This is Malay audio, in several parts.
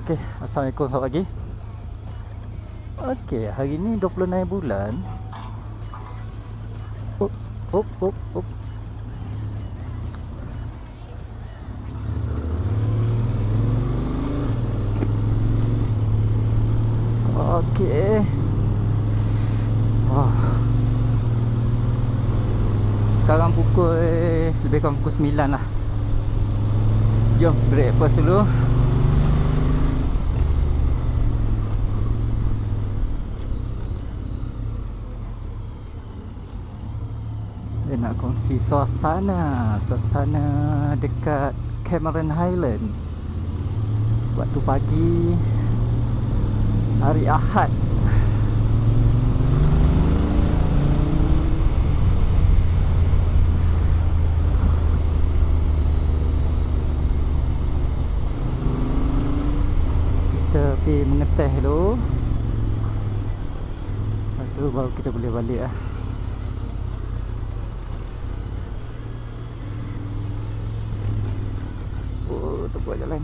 Okey, Assalamualaikum, selamat pagi. Okey, hari ni 26 bulan. Op, op, op, op. Okey. Wah. Sekarang pukul lebih kurang pukul 9 lah. Jom breakfast dulu. Saya nak kongsi suasana dekat Cameron Highland waktu pagi hari Ahad. Kita pergi mengeteh dulu, lepas tu baru kita boleh balik lah. Oh, tu buat jalan.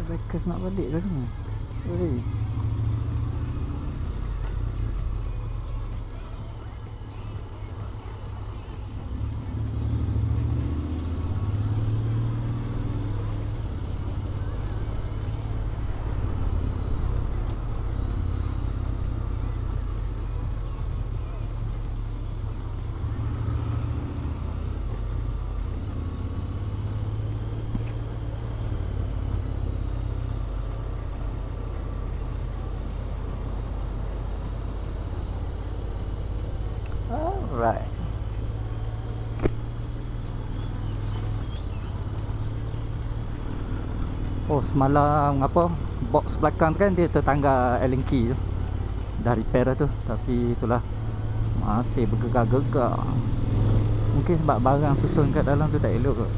Bikers nak balik ke semua? Oi. Alright. Oh, semalam apa, box belakang tu kan dia tertanggal Allen key tu. Dah repair tu, tapi itulah masih bergegar-gegar. Mungkin sebab barang susun kat dalam tu tak elok kot.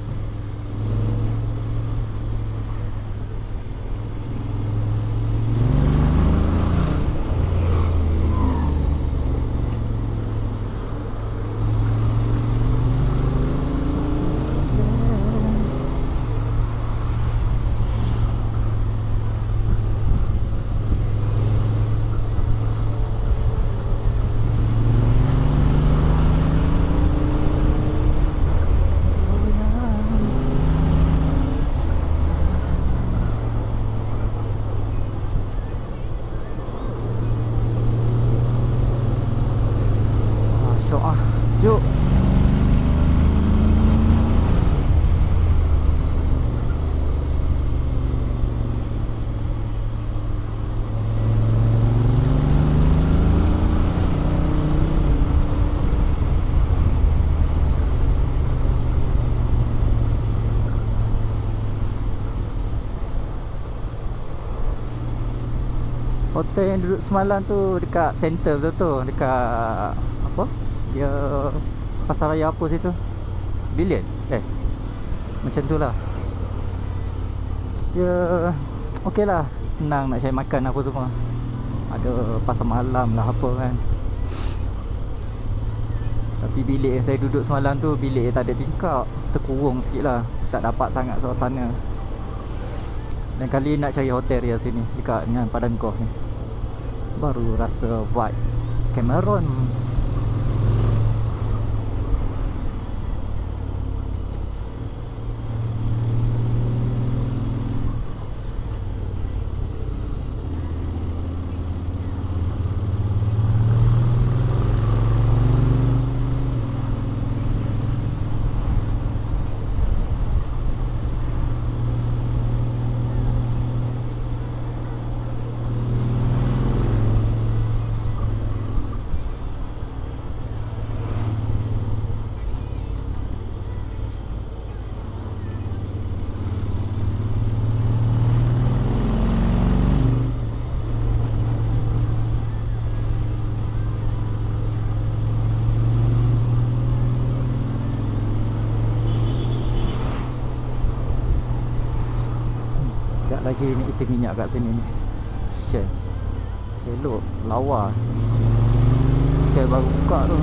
Sejuk. Hotel yang duduk semalam tu dekat center betul-betul, dekat apa? Dia Pasaraya apa situ? Billion? Macam tu lah. Dia okey lah, senang nak cari makan apa semua. Ada pasar malam lah apa kan. Tapi bilik yang saya duduk semalam tu, bilik yang tak ada tingkap, terkurung sikit lah, tak dapat sangat suasana. Dan kali nak cari hotel dia sini dekat dengan Padang Golf ni, baru rasa vibe Cameron. Sekejap lagi ni isi minyak kat sini ni. Shell elok, lawa. Shell baru buka tu.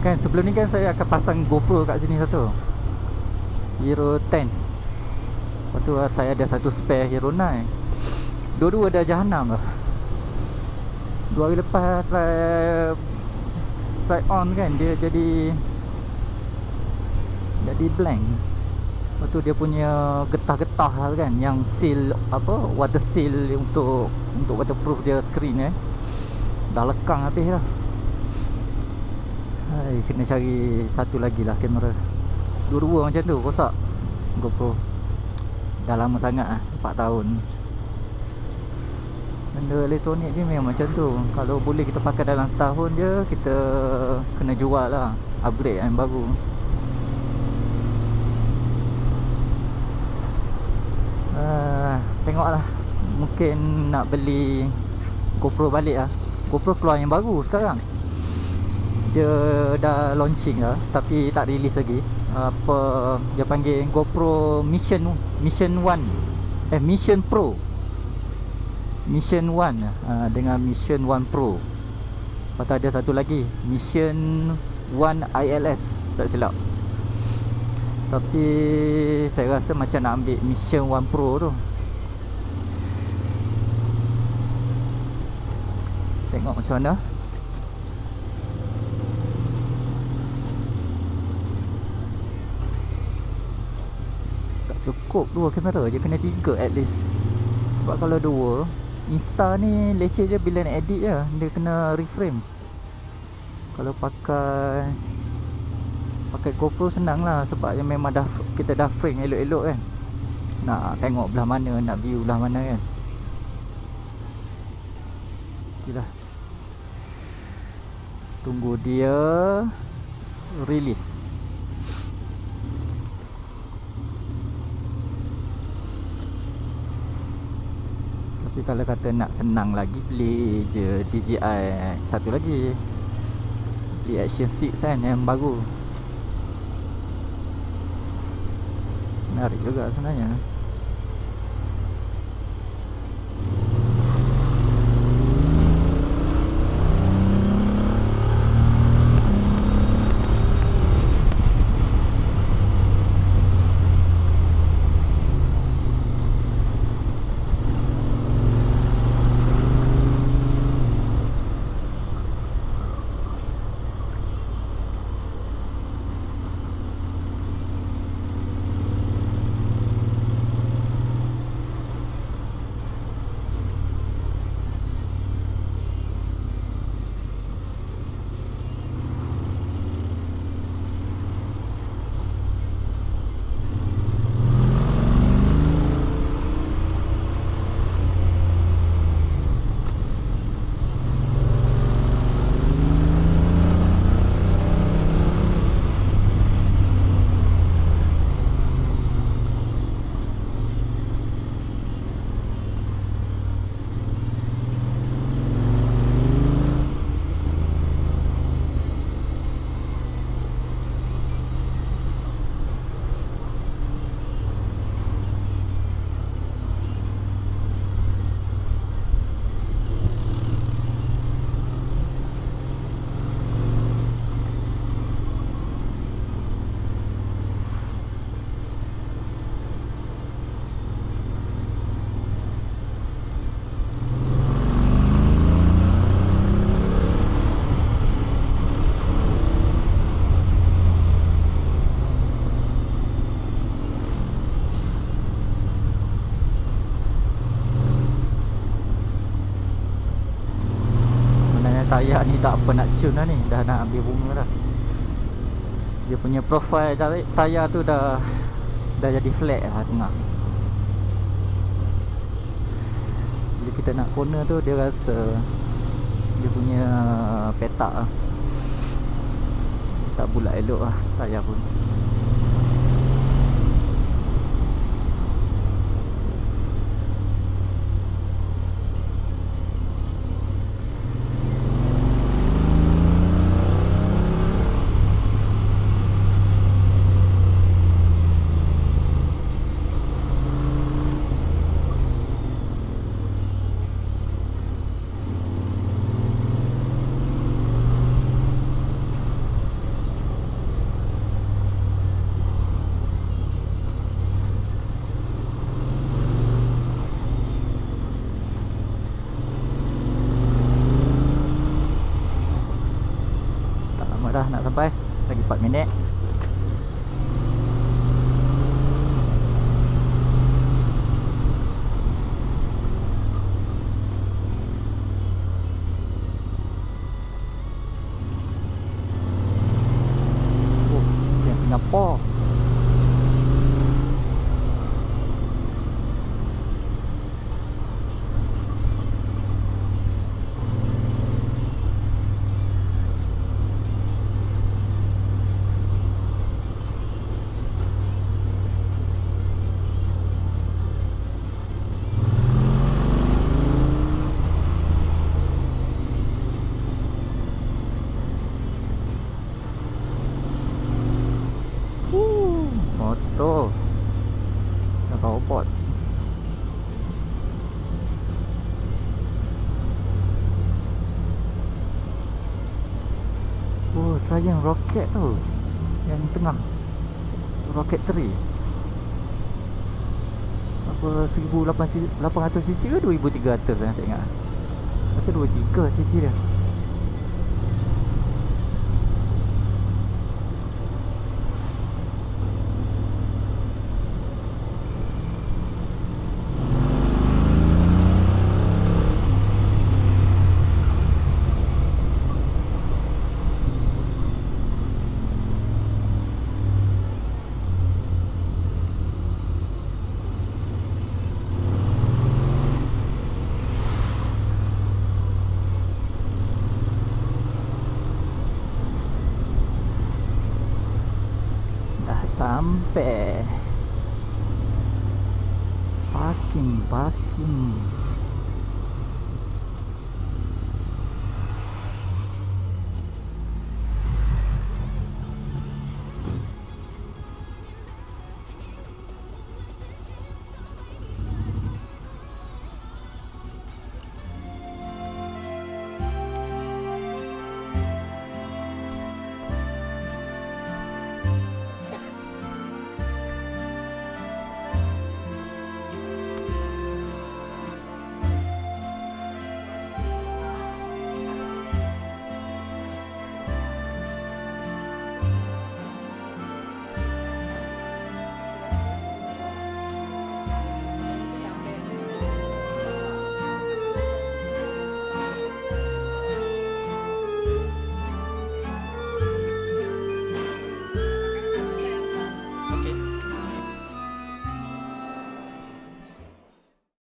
Kan sebelum ni kan saya akan pasang GoPro kat sini satu, Hero 10. Lepas tu saya ada satu spare Hero 9. Dua-dua dah jahanam lah. 2 hari lepas try on kan, dia jadi blank. Lepas tu dia punya getah-getah kan, yang seal apa, water seal untuk waterproof dia screen dah lekang habis lah. Hai, kena cari satu lagi lah kamera. Dua-dua macam tu rosak GoPro. Dah lama sangat lah, 4 tahun. Benda elektronik ni memang macam tu. Kalau boleh kita pakai dalam setahun je, kita kena jual lah, upgrade yang baru. Tengoklah, mungkin nak beli GoPro balik lah. GoPro keluar yang baru sekarang. Dia dah launching lah, tapi tak release lagi. Apa dia panggil, GoPro Mission 1, Mission Pro, Mission 1 dengan Mission 1 Pro. Lepas tu ada satu lagi, Mission 1 ILS, tak silap. Tapi saya rasa macam nak ambil Mission 1 Pro tu. Tengok macam mana. Tak cukup 2 kamera je, kena 3 at least. Sebab kalau 2, Insta ni leceh je bila nak edit je, dia kena reframe. Kalau pakai GoPro senang lah, sebab yang memang kita dah frame elok-elok kan. Nak tengok belah mana, nak view belah mana kan. Okeylah, tunggu dia release. Tapi kalau kata nak senang lagi, beli je DJI satu lagi, beli Action 6 kan, yang baru. Menarik juga sebenarnya. Tayar ni tak apa nak tune dah ni, dah nak ambil bunga dah. Dia punya profile tayar tu dah jadi flat lah tengah. Bila kita nak corner tu, dia rasa dia punya petak lah, tak bulat elok lah tayar pun. dah nak sampai. Lagi 4 minit. Oh, yang Singapura. Motor dah robot. Oh, try yang roket tu, yang tengah roket 3 apa 1800cc ke 2300 saya tak ingat. Rasa 23cc dia. Sampai parking